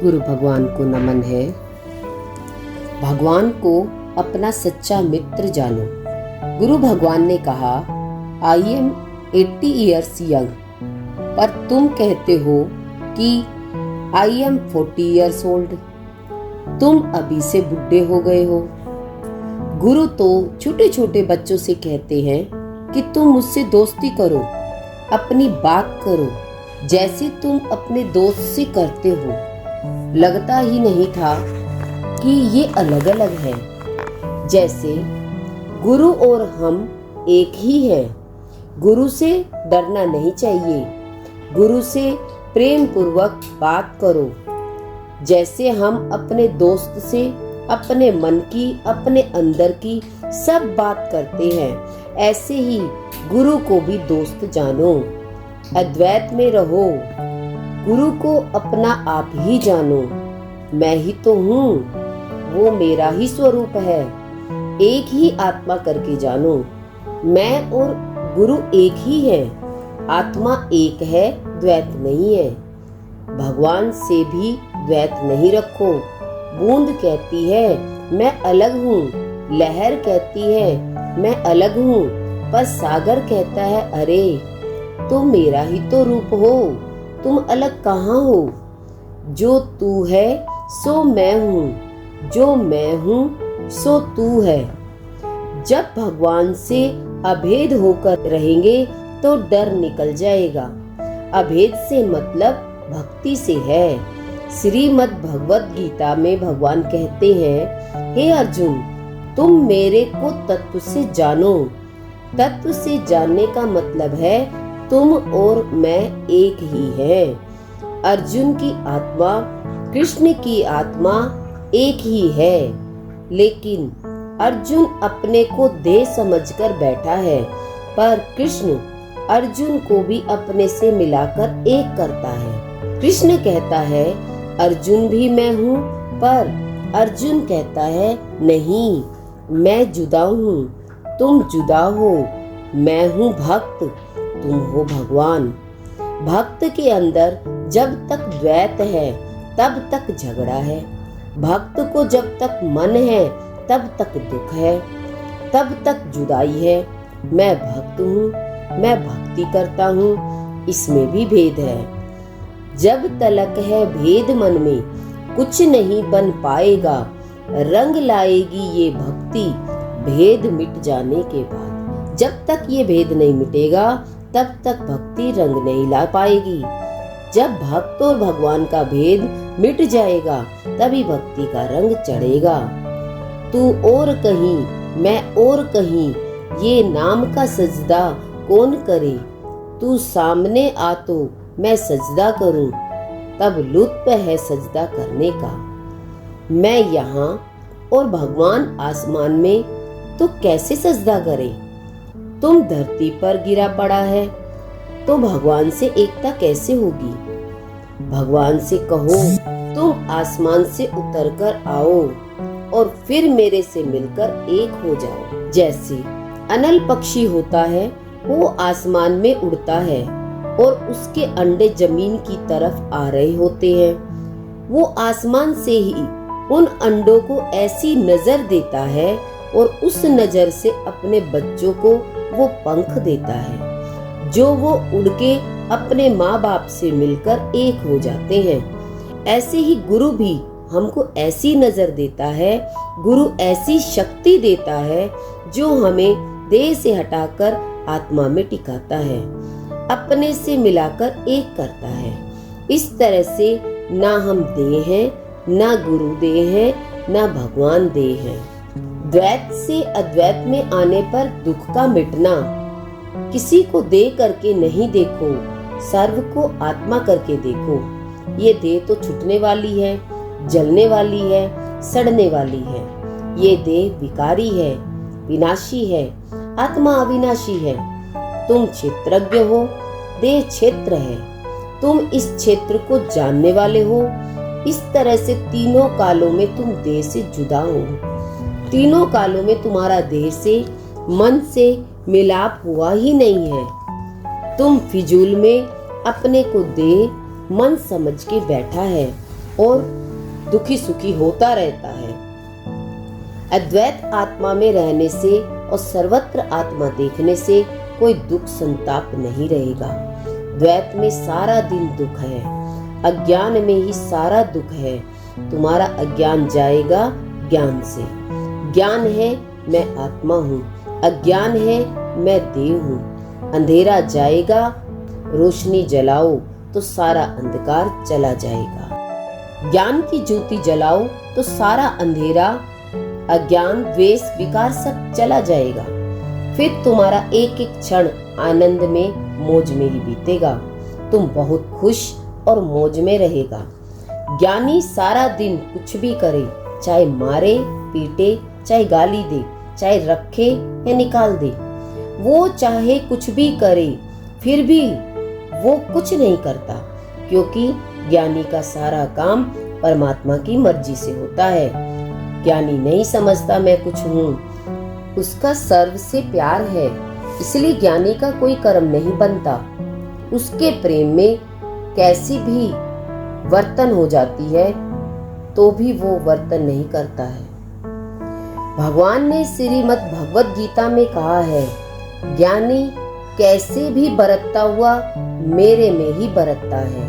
गुरु भगवान को नमन है। भगवान को अपना सच्चा मित्र जानो। गुरु भगवान ने कहा, आई एम 80 ईयर्स यंग, पर तुम कहते हो कि आई एम 40 ईयर्स ओल्ड। तुम अभी से बुढ़े हो गए हो। गुरु तो छोटे छोटे बच्चों से कहते हैं कि तुम मुझसे दोस्ती करो, अपनी बात करो जैसे तुम अपने दोस्त से करते हो। लगता ही नहीं था कि ये अलग अलग है, जैसे गुरु और हम एक ही हैं। गुरु से डरना नहीं चाहिए। गुरु से प्रेम पूर्वक बात करो, जैसे हम अपने दोस्त से अपने मन की, अपने अंदर की सब बात करते हैं, ऐसे ही गुरु को भी दोस्त जानो। अद्वैत में रहो, गुरु को अपना आप ही जानो। मैं ही तो हूँ, वो मेरा ही स्वरूप है। एक ही आत्मा करके जानो। मैं और गुरु एक ही है। आत्मा एक है, द्वैत नहीं है। भगवान से भी द्वैत नहीं रखो। बूंद कहती है मैं अलग हूँ, लहर कहती है मैं अलग हूँ, पर सागर कहता है अरे तुम मेरा ही तो रूप हो, तुम अलग कहाँ हो। जो तू है सो मैं हूँ, जो मैं हूँ सो तू है। जब भगवान से अभेद होकर रहेंगे तो डर निकल जाएगा। अभेद से मतलब भक्ति से है। श्रीमद् भगवत गीता में भगवान कहते हैं, हे अर्जुन, तुम मेरे को तत्व से जानो। तत्व से जानने का मतलब है तुम और मैं एक ही हैं। अर्जुन की आत्मा, कृष्ण की आत्मा एक ही है, लेकिन अर्जुन अपने को देह समझकर बैठा है, पर कृष्ण अर्जुन को भी अपने से मिलाकर एक करता है। कृष्ण कहता है अर्जुन भी मैं हूँ, पर अर्जुन कहता है नहीं, मैं जुदा हूँ, तुम जुदा हो। मैं हूँ भक्त, तुम हो भगवान। भक्त के अंदर जब तक द्वैत है तब तक झगड़ा है। भक्त को जब तक मन है तब तक दुख है, तब तक जुदाई है। मैं भक्त हूँ, मैं भक्ति करता हूँ, इसमें भी भेद है। जब तलक है भेद मन में, कुछ नहीं बन पाएगा। रंग लाएगी ये भक्ति भेद मिट जाने के बाद। जब तक ये भेद नहीं मिटेगा तब तक भक्ति रंग नहीं ला पाएगी। जब भक्त और भगवान का भेद मिट जाएगा तभी भक्ति का रंग चढ़ेगा। तू और कहीं, मैं और कहीं, ये नाम का सजदा कौन करे। तू सामने आ तो मैं सजदा करूं, तब लुत्फ है सजदा करने का। मैं यहाँ और भगवान आसमान में, तो कैसे सजदा करे। तुम धरती पर गिरा पड़ा है तो भगवान से एकता कैसे होगी। भगवान से कहो तुम आसमान से उतर कर आओ और फिर मेरे से मिलकर एक हो जाओ। जैसे अनल पक्षी होता है, वो आसमान में उड़ता है और उसके अंडे जमीन की तरफ आ रहे होते हैं। वो आसमान से ही उन अंडों को ऐसी नजर देता है और उस नजर से अपने बच्चों को वो पंख देता है, जो वो उड़ के अपने माँ बाप से मिलकर एक हो जाते हैं। ऐसे ही गुरु भी हमको ऐसी नजर देता है, गुरु ऐसी शक्ति देता है जो हमें देह से हटाकर आत्मा में टिकाता है, अपने से मिलाकर एक करता है। इस तरह से ना हम देह हैं, ना गुरु देह हैं, ना भगवान देह हैं। द्वैत से अद्वैत में आने पर दुख का मिटना। किसी को देह करके नहीं देखो, सर्व को आत्मा करके देखो। ये देह तो छूटने वाली है, जलने वाली है, सड़ने वाली है। ये देह विकारी है, विनाशी है, आत्मा अविनाशी है। तुम क्षेत्रज्ञ हो, देह क्षेत्र है। तुम इस क्षेत्र को जानने वाले हो। इस तरह से तीनों कालों में तुम देह से जुदा हो। तीनों कालों में तुम्हारा देह से, मन से मिलाप हुआ ही नहीं है। तुम फिजूल में अपने को देह मन समझ के बैठा है। और दुखी सुखी होता रहता है। अद्वैत आत्मा में रहने से और सर्वत्र आत्मा देखने से कोई दुख संताप नहीं रहेगा। द्वैत में सारा दिन दुख है, अज्ञान में ही सारा दुख है। तुम्हारा अज्ञान जाएगा ज्ञान से। ज्ञान है मैं आत्मा हूँ, अज्ञान है मैं देव हूँ। अंधेरा जाएगा, रोशनी जलाओ तो सारा अंधकार चला जाएगा। ज्ञान की ज्योति जलाओ तो सारा अंधेरा, अज्ञान, द्वेष, विकार सब चला जाएगा। फिर तुम्हारा एक एक क्षण आनंद में, मौज में ही बीतेगा। तुम बहुत खुश और मौज में रहेगा। ज्ञानी सारा दिन कुछ भी करे, चाहे मारे पीटे, चाहे गाली दे, चाहे रखे या निकाल दे, वो चाहे कुछ भी करे फिर भी वो कुछ नहीं करता, क्योंकि ज्ञानी का सारा काम परमात्मा की मर्जी से होता है। ज्ञानी नहीं समझता मैं कुछ हूँ, उसका सर्व से प्यार है, इसलिए ज्ञानी का कोई कर्म नहीं बनता। उसके प्रेम में कैसी भी वर्तन हो जाती है तो भी वो वर्तन नहीं करता है। भगवान ने श्रीमद् भगवद गीता में कहा है, ज्ञानी कैसे भी बरतता हुआ मेरे में ही बरतता है।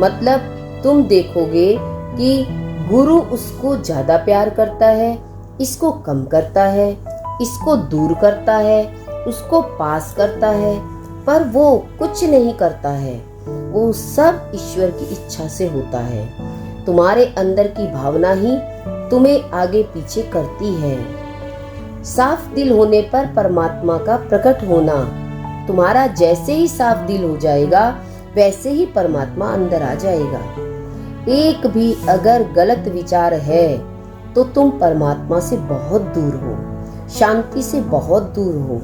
मतलब तुम देखोगे कि गुरु उसको ज्यादा प्यार करता है, इसको कम करता है, इसको दूर करता है, उसको पास करता है, पर वो कुछ नहीं करता है। वो सब ईश्वर की इच्छा से होता है। तुम्हारे अंदर की भावना ही तुम्हें आगे पीछे करती है। साफ दिल होने पर परमात्मा का प्रकट होना। तुम्हारा जैसे ही साफ दिल हो जाएगा वैसे ही परमात्मा अंदर आ जाएगा। एक भी अगर गलत विचार है तो तुम परमात्मा से बहुत दूर हो, शांति से बहुत दूर हो,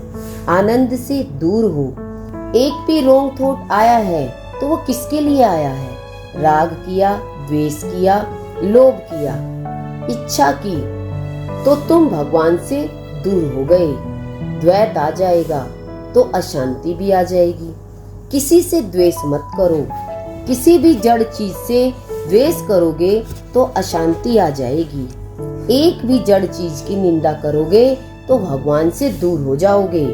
आनंद से दूर हो। एक भी रोंग थॉट आया है तो वो किसके लिए आया है? राग किया, द्वेष किया, लोभ किया, इच्छा की, तो तुम भगवान से दूर हो गए। द्वैत आ जाएगा तो अशांति भी आ जाएगी। किसी से द्वेष मत करो। किसी भी जड़ चीज से द्वेष करोगे तो अशांति आ जाएगी। एक भी जड़ चीज की निंदा करोगे तो भगवान से दूर हो जाओगे।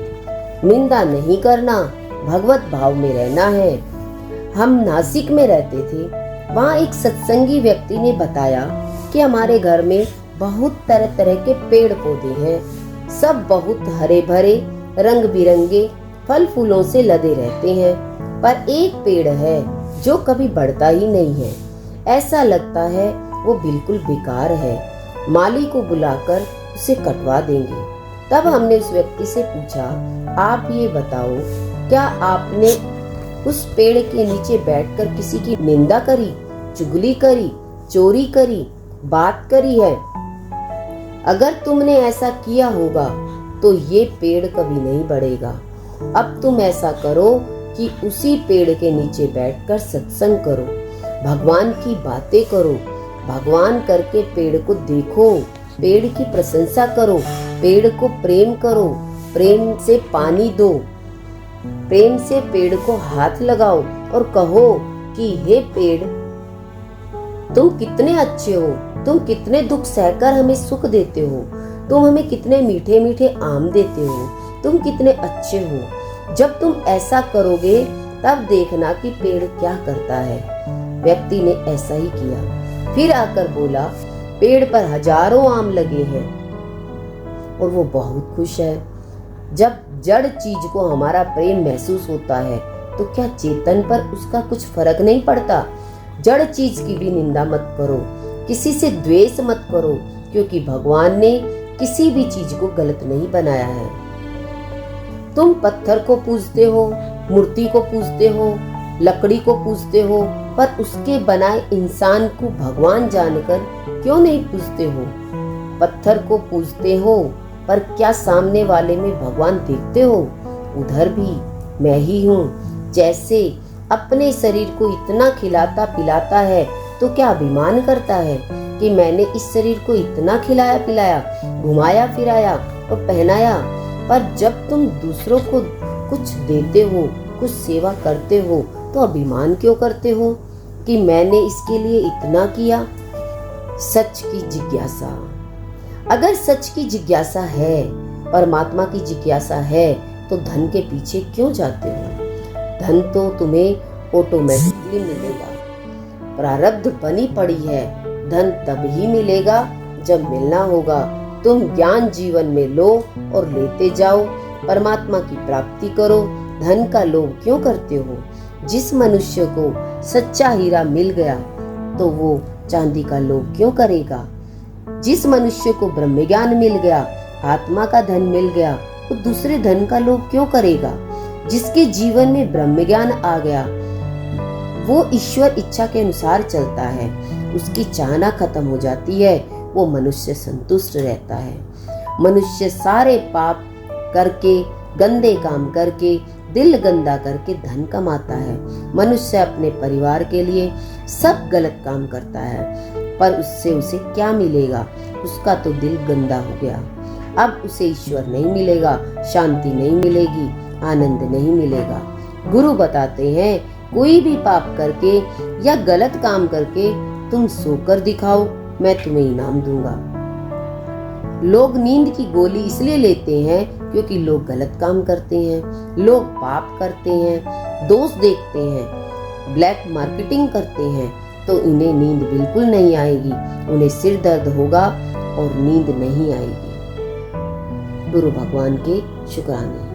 निंदा नहीं करना, भगवत भाव में रहना है। हम नासिक में रहते थे, वहाँ एक सत्संगी व्यक्ति ने बताया कि हमारे घर में बहुत तरह तरह के पेड़ पौधे हैं, सब बहुत हरे भरे, रंग बिरंगे, फल फूलों से लदे रहते हैं, पर एक पेड़ है जो कभी बढ़ता ही नहीं है। ऐसा लगता है वो बिल्कुल बेकार है, माली को बुलाकर उसे कटवा देंगे। तब हमने उस व्यक्ति से पूछा, आप ये बताओ, क्या आपने उस पेड़ के नीचे बैठकर किसी की निंदा करी, चुगली करी, चोरी करी, बात करी है? अगर तुमने ऐसा किया होगा तो ये पेड़ कभी नहीं बढ़ेगा। अब तुम ऐसा करो कि उसी पेड़ के नीचे बैठकर सत्संग करो, भगवान की बातें करो, भगवान करके पेड़ को देखो, पेड़ की प्रशंसा करो, पेड़ को प्रेम करो, प्रेम से पानी दो, प्रेम से पेड़ को हाथ लगाओ और कहो कि हे पेड़, तुम कितने अच्छे हो, तुम कितने दुख सहकर हमें सुख देते हो, तुम हमें कितने मीठे मीठे आम देते हो, तुम कितने अच्छे हो। जब तुम ऐसा करोगे तब देखना कि पेड़ क्या करता है। व्यक्ति ने ऐसा ही किया। फिर आकर बोला, पेड़ पर हजारों आम लगे हैं और वो बहुत खुश है। जब जड़ चीज को हमारा प्रेम महसूस होता है तो क्या चेतन पर उसका कुछ फर्क नहीं पड़ता? जड़ चीज की भी निंदा मत करो, किसी से द्वेष मत करो, क्योंकि भगवान ने किसी भी चीज को गलत नहीं बनाया है। तुम पत्थर को पूजते हो, मूर्ति को पूजते हो, लकड़ी को पूजते हो, पर उसके बनाए इंसान को भगवान जानकर क्यों नहीं पूजते हो? पत्थर को पूजते हो, पर क्या सामने वाले में भगवान देखते हो? उधर भी मैं ही हूँ। जैसे अपने शरीर को इतना खिलाता पिलाता है तो क्या अभिमान करता है कि मैंने इस शरीर को इतना खिलाया पिलाया, घुमाया फिराया और पहनाया, पर जब तुम दूसरों को कुछ देते हो, कुछ सेवा करते हो तो अभिमान क्यों करते हो? कि मैंने इसके लिए इतना किया। सच की जिज्ञासा। अगर सच की जिज्ञासा है, परमात्मा की जिज्ञासा है, तो धन के पीछे क्यों जाते हो? धन तो तुम्हें ऑटोमेटिकली मिलेगा। प्रारब्ध बनी पड़ी है। धन तब ही मिलेगा जब मिलना होगा। तुम ज्ञान जीवन में लो और लेते जाओ, परमात्मा की प्राप्ति करो। धन का लोभ क्यों करते हो? जिस मनुष्य को सच्चा हीरा मिल गया तो वो चांदी का लोभ क्यों करेगा? जिस मनुष्य को ब्रह्म ज्ञान मिल गया, आत्मा का धन मिल गया, वो दूसरे धन का लोभ क्यों करेगा? जिसके जीवन में ब्रह्म ज्ञान आ गया, वो ईश्वर इच्छा के अनुसार चलता है, उसकी चाहना खत्म हो जाती है, वो मनुष्य संतुष्ट रहता है। मनुष्य सारे पाप करके, गंदे काम करके, दिल गंदा करके धन कमाता है। मनुष्य अपने परिवार के लिए सब गलत काम करता है, पर उससे उसे क्या मिलेगा? उसका तो दिल गंदा हो गया। अब उसे ईश्वर नहीं मिलेगा, शांति नहीं मिलेगी, आनंद नहीं मिलेगा। गुरु बताते हैं, कोई भी पाप करके या गलत काम करके तुम सोकर दिखाओ, मैं तुम्हें इनाम दूंगा। लोग नींद की गोली इसलिए लेते हैं क्योंकि लोग गलत काम करते हैं, लोग पाप करते हैं, दोष देखते हैं, ब्लैक मार्केटिंग करते हैं, तो इन्हें नींद बिल्कुल नहीं आएगी। उन्हें सिर दर्द होगा और नींद नहीं आएगी। गुरु भगवान के शुक्राने।